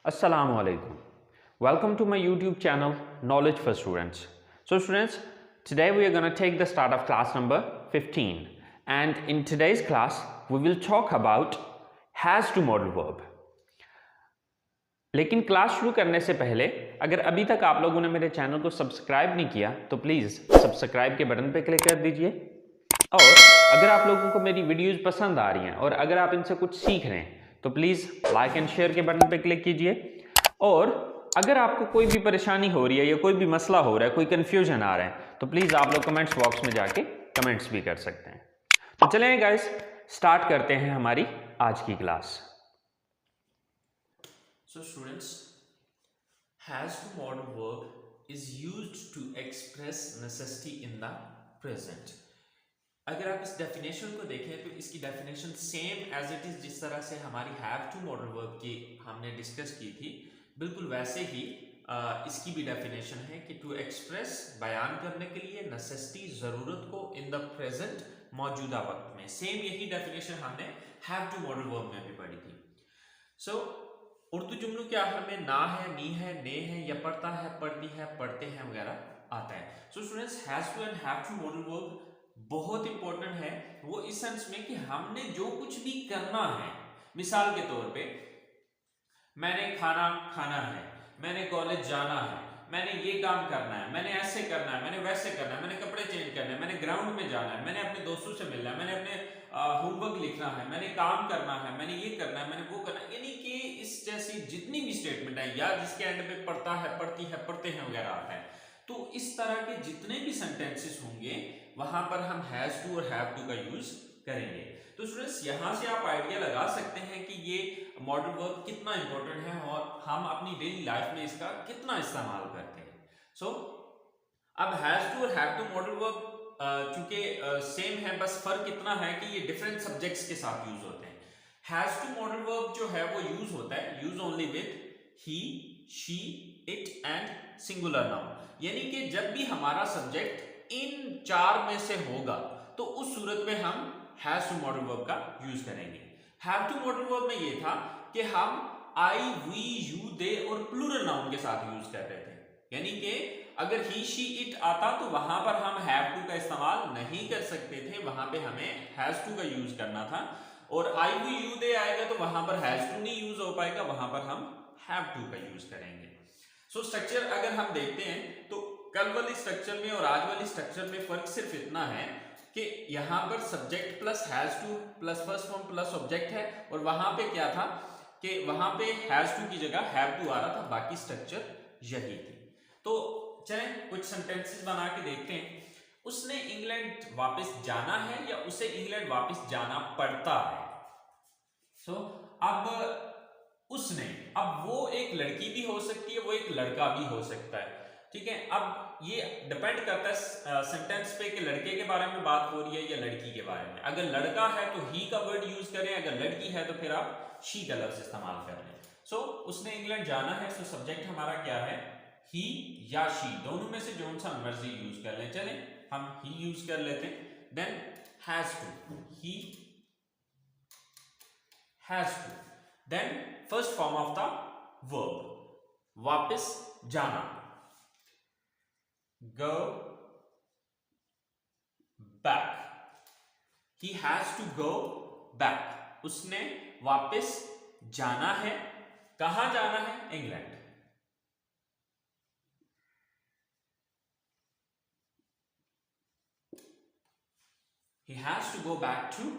Assalamu alaikum. Welcome to my YouTube channel Knowledge for Students. So students, today we are going to take the start of class number 15, and in today's class we will talk about has to modal verb. लेकिन class शुरू करने से पहले अगर अभी तक आप लोगों ने मेरे चैनल को सब्सक्राइब नहीं किया तो प्लीज़ सब्सक्राइब के बटन पे क्लिक कर दीजिए। और अगर आप लोगों को मेरी वीडियोस पसंद आ रही हैं और अगर आप इनसे कुछ सीख रहे हैं तो प्लीज़ लाइक एंड शेयर के बटन पे क्लिक कीजिए। और अगर आपको कोई भी परेशानी हो रही है या कोई भी मसला हो रहा है, कोई कन्फ्यूजन आ रहा है तो प्लीज़ आप लोग कमेंट्स बॉक्स में जाके कमेंट्स भी कर सकते हैं। तो चलें गाइस, स्टार्ट करते हैं हमारी आज की class. So students, has to modal verb is used to express necessity in the present. अगर आप इस डेफिनेशन को देखें तो इसकी definition same as it is जिस तरह से हमारी हैव टू मॉडल वर्ब की हमने डिस्कस की थी, बिल्कुल वैसे ही इसकी भी डेफिनेशन है कि टू एक्सप्रेस बयान करने के लिए नेसेसिटी ज़रूरत को इन द प्रेजेंट मौजूदा वक्त में। सेम यही डेफिनेशन हमने हैव टू मॉडल वर्ब में भी पढ़ी थी। सो उर्दू जुमलों के आखिर में ना है, नी है, ने है या पढ़ता है, पढ़ती है, पढ़ते हैं वगैरह आता है। So students, has to and have to modal verb बहुत इंपॉर्टेंट है, वो इस सेंस में कि हमने जो कुछ भी करना है, मिसाल के तौर पे मैंने खाना खाना है, मैंने कॉलेज जाना है, मैंने ये काम करना है, मैंने ऐसे करना है, मैंने वैसे करना है, मैंने कपड़े चेंज करना है, मैंने ग्राउंड में जाना है, मैंने अपने दोस्तों से मिलना है, मैंने अपने होमवर्क लिखना है, मैंने काम करना है, मैंने ये करना है, मैंने वो करना है, यानी कि इस जैसी जितनी भी स्टेटमेंट है या जिसके एंड पे पढ़ता है, पढ़ती है, पढ़ते हैं वगैरह आता है, तो इस तरह के जितने भी सेंटेंसेस होंगे वहां पर हम हैज टू और हैव टू का यूज करेंगे। तो स्टूडेंट्स, यहां से आप आइडिया लगा सकते हैं कि ये मॉडल वर्ब कितना इंपॉर्टेंट है और हम अपनी डेली लाइफ में इसका कितना इस्तेमाल करते हैं। सो अब हैज टू और हैव टू मॉडल वर्ब चूंकि सेम है, बस फर्क इतना है कि ये डिफरेंट सब्जेक्ट्स के साथ यूज होते हैं। हैज टू मॉडल वर्ब जो है वो यूज होता है use only with he, she, it and singular noun, यानी कि जब भी हमारा सब्जेक्ट इन चार में से होगा तो उस सूरत में हम हैज टू मॉडल वर्ब का यूज करेंगे। हैव टू मॉडल वर्ब में ये था कि हम आई, वी, यू, दे और प्लूरल नाउन के साथ यूज कर रहे थे, यानी कि अगर ही, शी, इट आता तो वहां पर हम हैव टू का इस्तेमाल नहीं कर सकते थे, वहां पे हमें हैज टू का यूज करना था। और आई, वी, यू, दे आएगा तो वहां पर हैज टू नहीं यूज हो पाएगा, वहां पर हम हैव टू का यूज करेंगे। सो स्ट्रक्चर अगर हम देखते हैं तो कल वाली स्ट्रक्चर में और आज वाली स्ट्रक्चर में फर्क सिर्फ इतना है कि यहाँ पर subject plus has to plus first form plus object है, और वहां पे क्या था कि वहां पे हैज टू की जगह हैव टू आ रहा था, बाकी स्ट्रक्चर यही थी। तो चलें कुछ सेंटेंसेस बना के देखते हैं। उसने इंग्लैंड वापस जाना है या उसे इंग्लैंड वापस जाना पड़ता है। सो अब उसने, अब वो एक लड़की भी हो सकती है, वो एक लड़का भी हो सकता है, ठीक है। अब ये डिपेंड करता है सेंटेंस पे कि लड़के के बारे में बात हो रही है या लड़की के बारे में। अगर लड़का है तो ही का वर्ड यूज करें, अगर लड़की है तो फिर आप शी का लफ्ज इस्तेमाल कर लें। सो उसने इंग्लैंड जाना है, सो सब्जेक्ट हमारा क्या है, ही या शी, दोनों में से जो सा मर्जी यूज कर लें। चलें हम ही यूज कर लेते हैं। Then has to, he has to. Then first form of the verb वापस जाना, go back, he has to go back, उसने वापस जाना है, कहां जाना है, England. He has to go back to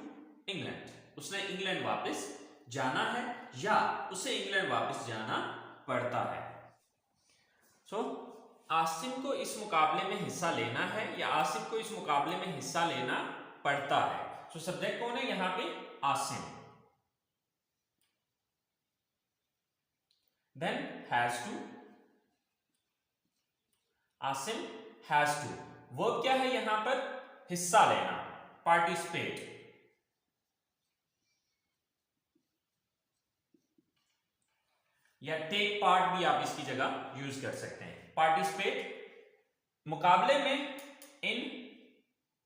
England, उसने इंग्लैंड वापस जाना है या उसे इंग्लैंड वापस जाना पड़ता है। सो आसिम को इस मुकाबले में हिस्सा लेना है या आसिफ को इस मुकाबले में हिस्सा लेना पड़ता है। सो सब्जेक्ट कौन है यहां पे, Asim. Then has to, Asim has to, verb क्या है यहां पर, हिस्सा लेना, पार्टिसिपेट। या टेक पार्ट भी आप इसकी जगह यूज कर सकते हैं। पार्टिसिपेट मुकाबले में, in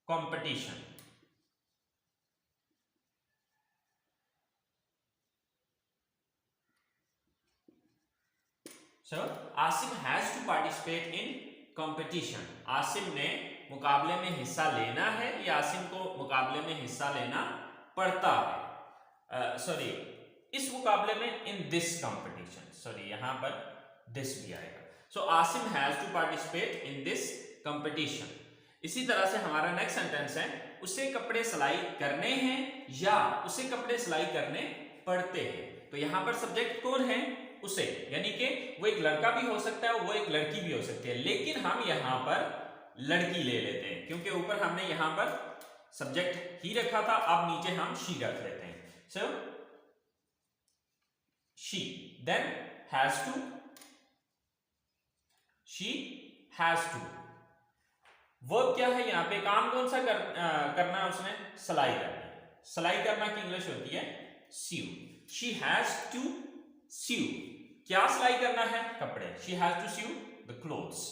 competition. So Asim has to participate in competition. Asim ने मुकाबले में हिस्सा लेना है या आसिम को मुकाबले में हिस्सा लेना पड़ता है। सॉरी, इस मुकाबले में इन दिस कंपटीशन, सॉरी यहां पर दिस भी आएगा। So Asim has to participate in this competition. इसी तरह से हमारा नेक्स्ट सेंटेंस है, उसे कपड़े सिलाई करने हैं या उसे कपड़े सिलाई करने पड़ते हैं। तो यहां पर सब्जेक्ट कौन है? उसे, यानी कि वो एक लड़का भी हो सकता है, वो एक लड़की भी हो सकती है, लेकिन हम यहां पर लड़की ले लेते हैं क्योंकि ऊपर हमने यहां पर सब्जेक्ट ही रखा था, अब नीचे हम शी रख लेते हैं। So she then has to, she has to. Verb क्या है यहाँ पे? काम कौन सा करना है उसने? सिलाई करनी। सिलाई करना की इंग्लिश होती है sew. She has to sew. क्या सिलाई करना है? कपड़े। She has to sew the clothes.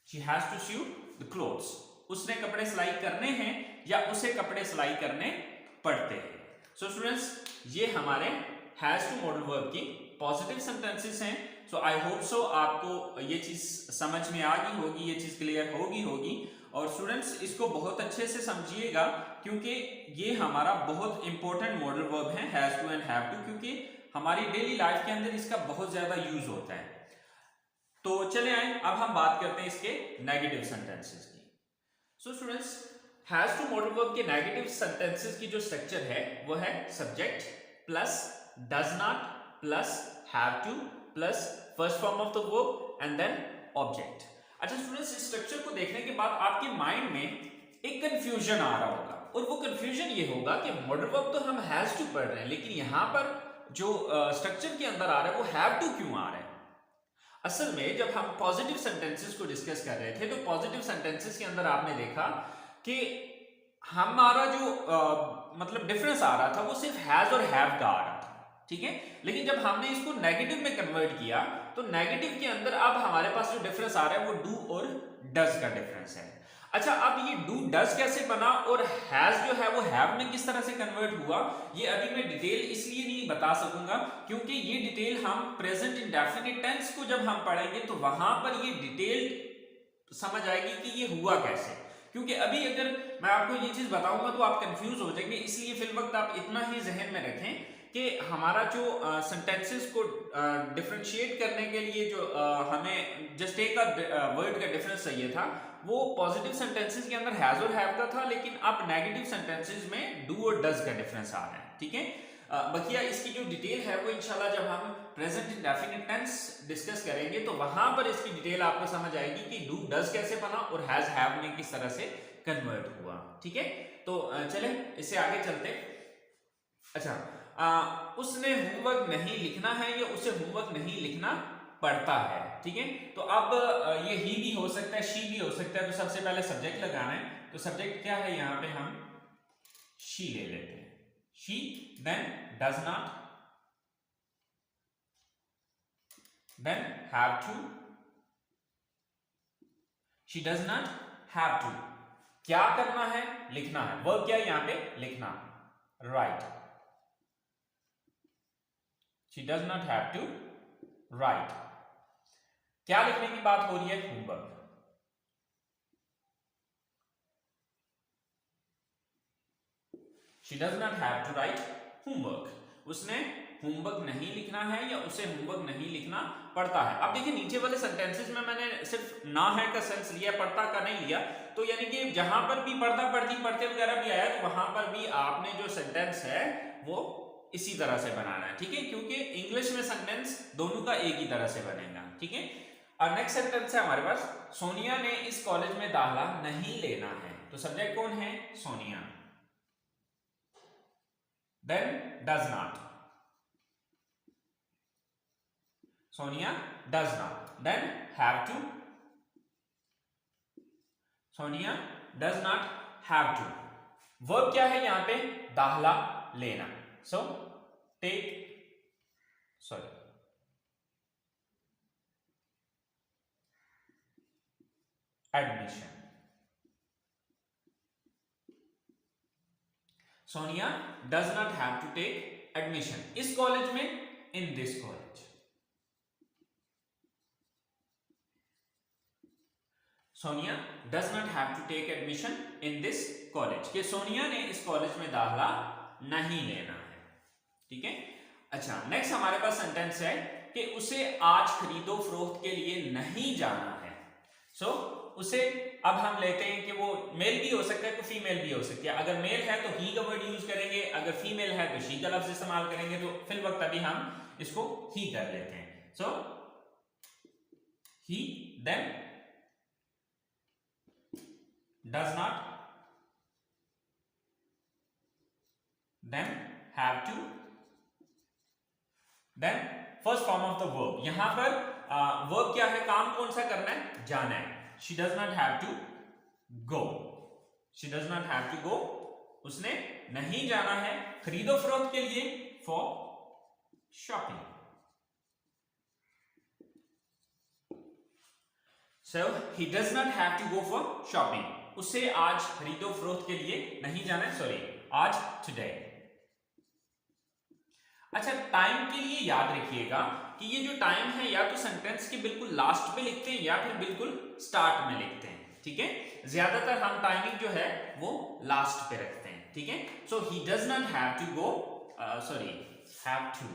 She has to sew the clothes. उसने कपड़े सिलाई करने हैं या उसे कपड़े सिलाई करने पड़ते हैं। सो स्टूडेंट्स, ये हमारे हैज टू मॉडल वर्ब की पॉजिटिव सेंटेंसेस हैं। सो आई होप सो आपको ये चीज समझ में आ गई होगी, ये चीज क्लियर होगी। और स्टूडेंट्स इसको बहुत अच्छे से समझिएगा क्योंकि ये हमारा बहुत इंपॉर्टेंट मॉडल वर्ब है, has to and have to, क्योंकि हमारी डेली लाइफ के अंदर इसका बहुत ज्यादा यूज होता है। तो चले आए, अब हम बात करते हैं इसके नेगेटिव सेंटेंसेस की। So students, has to modal verb के नेगेटिव सेंटेंसेस की जो स्ट्रक्चर है वो है subject plus does not plus have to plus first form of the verb and then object. अच्छा स्टूडेंट्स, इस स्ट्रक्चर को देखने के बाद आपके माइंड में एक कंफ्यूजन आ रहा होगा, और वो कंफ्यूजन ये होगा कि मॉडल वर्ब तो हम हैज टू पढ़ रहे हैं, लेकिन यहां पर जो स्ट्रक्चर के अंदर आ रहा है वो हैव टू क्यों आ रहा है? असल में जब हम पॉजिटिव सेंटेंसेस को डिस्कस कर रहे थे तो पॉजिटिव सेंटेंसेस के अंदर आपने देखा कि हमारा जो मतलब डिफरेंस आ रहा था वो सिर्फ हैज और हैव का आ रहा था, ठीक है। लेकिन जब हमने इसको नेगेटिव में कन्वर्ट किया तो नेगेटिव के अंदर अब हमारे पास जो डिफरेंस आ रहा है वो डू और डज का डिफरेंस है। अच्छा, अब ये डू डज कैसे बना और हैज जो है वो हैव में किस तरह से कन्वर्ट हुआ, ये अभी मैं डिटेल इसलिए नहीं बता सकूंगा क्योंकि ये डिटेल हम प्रेजेंट इंडेफिनिट टेंस को जब हम पढ़ेंगे तो वहां पर ये डिटेल समझ आएगी कि ये हुआ कैसे। क्योंकि अभी अगर मैं आपको ये चीज बताऊंगा तो आप कंफ्यूज हो जाएंगे, इसलिए फिल वक्त आप इतना ही जहन में रखें कि हमारा जो सेंटेंसेस को डिफरेंशिएट करने के लिए जो हमें जस्ट एक वर्ड का डिफरेंस चाहिए था वो पॉजिटिव सेंटेंसेस के अंदर हैज और हैव का था, लेकिन अब नेगेटिव सेंटेंसेस में डू और डज का डिफरेंस आ रहा है, ठीक है। बकिया इसकी जो डिटेल है वो इंशाल्लाह जब हम प्रेजेंट इंडेफिनिट टेंस डिस्कस करेंगे तो वहां पर इसकी डिटेल आपको समझ आएगी कि डू डज कैसे बना और हैज हैव ने किस तरह से कन्वर्ट हुआ, ठीक है। तो चलें इससे आगे चलते। अच्छा, उसने होमवर्क नहीं लिखना है या उसे होमवर्क नहीं लिखना पड़ता है, ठीक है। तो अब ये ही भी हो सकता है, शी भी हो सकता है, तो सबसे पहले सब्जेक्ट लगाना है। तो सब्जेक्ट क्या है यहां पे? हम शी ले लेते हैं, she then does not then have to, she does not have to. क्या करना है? लिखना है। वर्ब क्या है यहां पे? लिखना, right. She does not have to write. क्या लिखने की बात हो रही है? Homework. She does not have to write homework. उसने होमवर्क नहीं लिखना है या उसे होमवर्क नहीं लिखना पड़ता है। अब देखिए नीचे वाले सेंटेंसेस में मैंने सिर्फ ना है का सेंस लिया, पढ़ता का नहीं लिया, तो यानी कि जहां पर भी पढ़ता पढ़ती पढ़ते वगैरह भी आया तो वहां पर भी आपने जो सेंटेंस है वो इसी तरह से बनाना है, ठीक है, क्योंकि इंग्लिश में सेंटेंस दोनों का एक ही तरह से बनेगा, ठीक है। और नेक्स्ट सेंटेंस है हमारे पास, सोनिया ने इस कॉलेज में दाखिला नहीं लेना है। तो सब्जेक्ट कौन है? Sonia, then does not, Sonia does not, then have to, Sonia does not have to. Verb क्या है यहां पे? दाखिला लेना। So take, sorry, admission, Sonia does not have to take admission इस कॉलेज में, in this college. Sonia does not have to take admission in this college, कि सोनिया ने इस कॉलेज में दाखिला नहीं लेना है। ठीक है। अच्छा, नेक्स्ट हमारे पास सेंटेंस है कि उसे आज खरीदो फरोख्त के लिए नहीं जाना है। सो उसे अब हम लेते हैं कि वो मेल भी हो सकता है तो फीमेल भी हो सकती है। अगर मेल है तो ही का वर्ड यूज करेंगे, अगर फीमेल है तो शी का लफ्ज इस्तेमाल करेंगे। तो फिल वक्त अभी हम इसको ही कर लेते हैं। सो ही then does not then have to, then first form of the verb, यहां पर verb क्या है, काम कौन सा करना है, जाना है। she does not have to go, she does not have to go, उसने नहीं जाना है खरीदो फरोख्त के लिए, for shopping। so he does not have to go for shopping, उसे आज खरीदो फरोख्त के लिए नहीं जाना है, सॉरी आज टुडे। अच्छा, टाइम के लिए याद रखिएगा कि ये जो टाइम है या तो सेंटेंस के बिल्कुल लास्ट पे लिखते हैं या फिर बिल्कुल स्टार्ट में लिखते हैं। ठीक है, ज्यादातर हम टाइमिंग जो है वो लास्ट पे रखते हैं। ठीक है। So he does not have to go, sorry have to,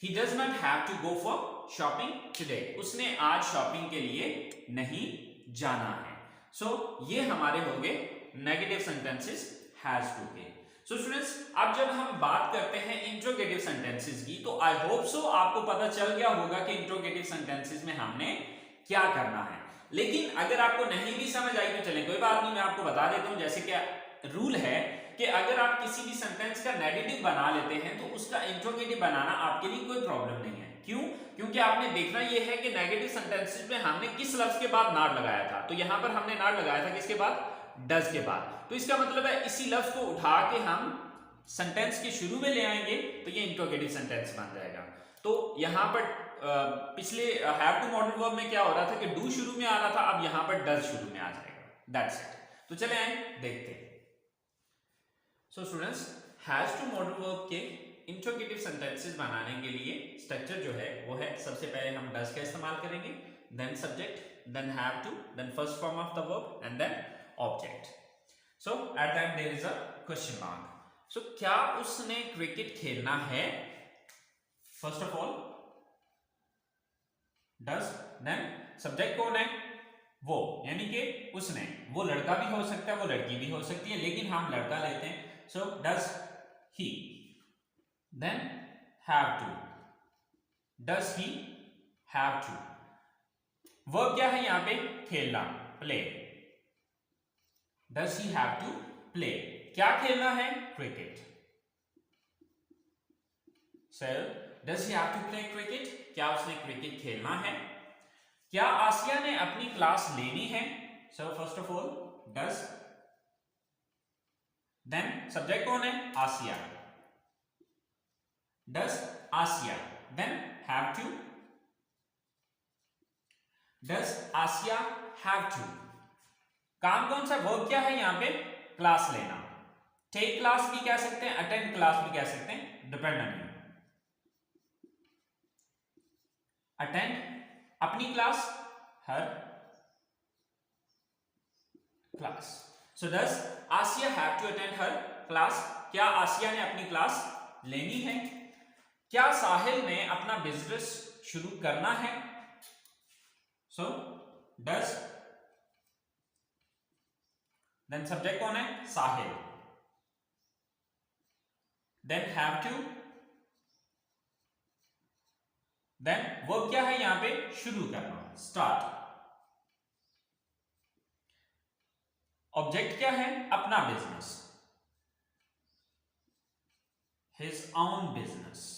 he does not have to go for shopping today, उसने आज शॉपिंग के लिए नहीं जाना है। सो ये हमारे हो गए नेगेटिव सेंटेंसेस हैज टू के। सो स्टूडेंट्स, अब जब हम बात करते हैं इंट्रोगेटिव सेंटेंसेस की, तो आई होप सो आपको पता चल गया होगा कि इंट्रोगेटिव सेंटेंसेस में हमने क्या करना है। लेकिन अगर आपको नहीं भी समझ आई तो चले कोई बात नहीं, मैं आपको बता देता हूं। जैसे कि रूल है कि अगर आप किसी भी सेंटेंस का नेगेटिव बना लेते हैं तो उसका इंट्रोगेटिव बनाना आपके लिए कोई प्रॉब्लम नहीं है। क्यों? क्योंकि आपने देखना यह है कि नेगेटिव सेंटेंसेस में हमने किस लफ्ज के बाद नॉट लगाया था। तो यहां पर हमने नॉट लगाया था किसके बाद, डज के बाद। तो इसका मतलब है इसी लफ्ज को उठा के हम सेंटेंस के शुरू में ले आएंगे तो ये इंट्रोगेटिव सेंटेंस बन जाएगा। तो यहां पर पिछले हैव टू मॉडल वर्ब में क्या हो रहा था कि डू शुरू में आ रहा था, अब यहां पर डज शुरू में आ जाएगा। That's it. तो चले आए देखते हैं। So students, has to modal verb के इंट्रोगेटिव सेंटेंसेस बनाने के लिए स्ट्रक्चर जो है वो है, सबसे पहले हम डज का इस्तेमाल करेंगे, then subject, then have to, then first form of the verb and then object. So at that there is a question mark. So क्या उसने क्रिकेट खेलना है? First of all does, then subject कौन है, वो, यानी कि उसने। वो लड़का भी हो सकता है, वो लड़की भी हो सकती है, लेकिन हम लड़का लेते हैं। So does he, then have to, does he have to. Verb क्या है यहां पे, खेलना, play. Does he have to play, क्या खेलना है, cricket. So does he have to play cricket, क्या उसने क्रिकेट खेलना है। क्या आसिया ने अपनी क्लास लेनी है? So first of all does, then subject कौन है, Asiya, does Asiya, then have to, does Asiya have to. काम कौन सा, वर्ब क्या है यहां पे, क्लास लेना। टेक क्लास भी कह सकते हैं, अटेंड क्लास भी कह सकते हैं, डिपेंड ऑन यू। अटेंड अपनी क्लास, हर class. So does Asiya have to attend हर क्लास, क्या आसिया ने अपनी क्लास लेनी है। क्या साहिल ने अपना बिजनेस शुरू करना है? सो डज, देन सब्जेक्ट कौन है, Sahil, then have to, then verb क्या है यहां पे, शुरू करना, स्टार्ट। ऑब्जेक्ट क्या है, अपना business, his own business.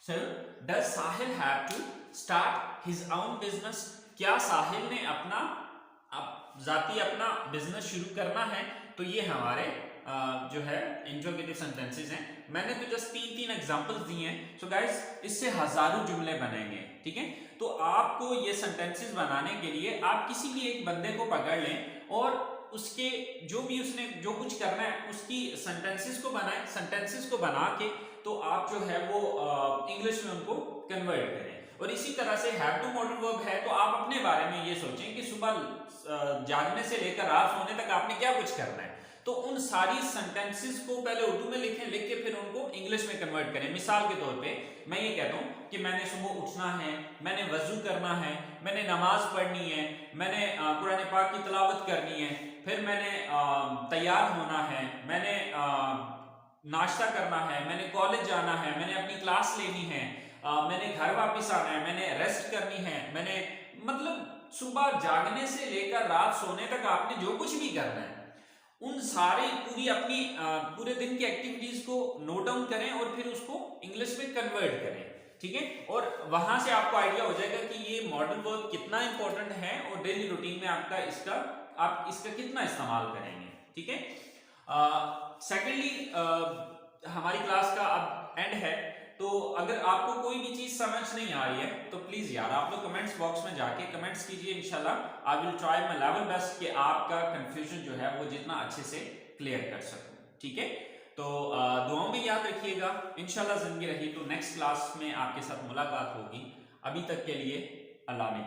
So, does Sahil have to start his own business? क्या साहिल ने अपना जाती अपना बिजनेस शुरू करना है? तो ये हमारे जो है इंट्रोगेटिव सेंटेंसेस हैं। मैंने तो जस्ट 3 एग्जांपल्स दिए हैं। सो गाइस इससे हजारों जुमले बनेंगे, ठीक है। तो आपको ये सेंटेंसेस बनाने के लिए आप किसी भी एक बंदे को पकड़ लें और उसके जो भी उसने जो कुछ करना है उसकी सेंटेंसेस को बनाएं। सेंटेंसेस को बना के तो आप जो है वो इंग्लिश में उनको कन्वर्ट करें। और इसी तरह से हैव टू मॉडल वर्ब है तो आप अपने बारे में ये सोचें कि सुबह जागने से लेकर रात सोने तक आपने क्या कुछ करना है। तो उन सारी सेंटेंसेस को पहले उर्दू में लिखें, लिख के फिर उनको इंग्लिश में कन्वर्ट करें। मिसाल के तौर पे मैं ये कहता हूँ कि मैंने सुबह उठना है, मैंने वजू करना है, मैंने नमाज पढ़नी है, मैंने कुरान पाक की तिलावत करनी है, फिर मैंने तैयार होना है, मैंने नाश्ता करना है, मैंने कॉलेज जाना है, मैंने अपनी क्लास लेनी है, मैंने घर वापस आना है, मैंने रेस्ट करनी है, मैंने मतलब सुबह जागने से लेकर रात सोने तक आपने जो कुछ भी करना है उन सारे पूरी अपनी पूरे दिन की एक्टिविटीज को नोट डाउन करें और फिर उसको इंग्लिश में कन्वर्ट करें, ठीक है। और वहां से आपको आइडिया हो जाएगा कि ये मॉडल वर्ब कितना इंपॉर्टेंट है और डेली रूटीन में आप इसका कितना इस्तेमाल करेंगे, ठीक है। सेकेंडली हमारी क्लास का अब एंड है, तो अगर आपको कोई भी चीज समझ नहीं आ रही है तो प्लीज यार आप लोग कमेंट्स बॉक्स में जाके कमेंट्स कीजिए। इंशाल्लाह I will try my level best कि आपका कंफ्यूजन जो है वो जितना अच्छे से क्लियर कर सकूं, ठीक है। तो दुआओं में याद रखिएगा। इंशाल्लाह जिंदगी रही तो नेक्स्ट क्लास में आपके साथ मुलाकात होगी। अभी तक के लिए अल्लाह ने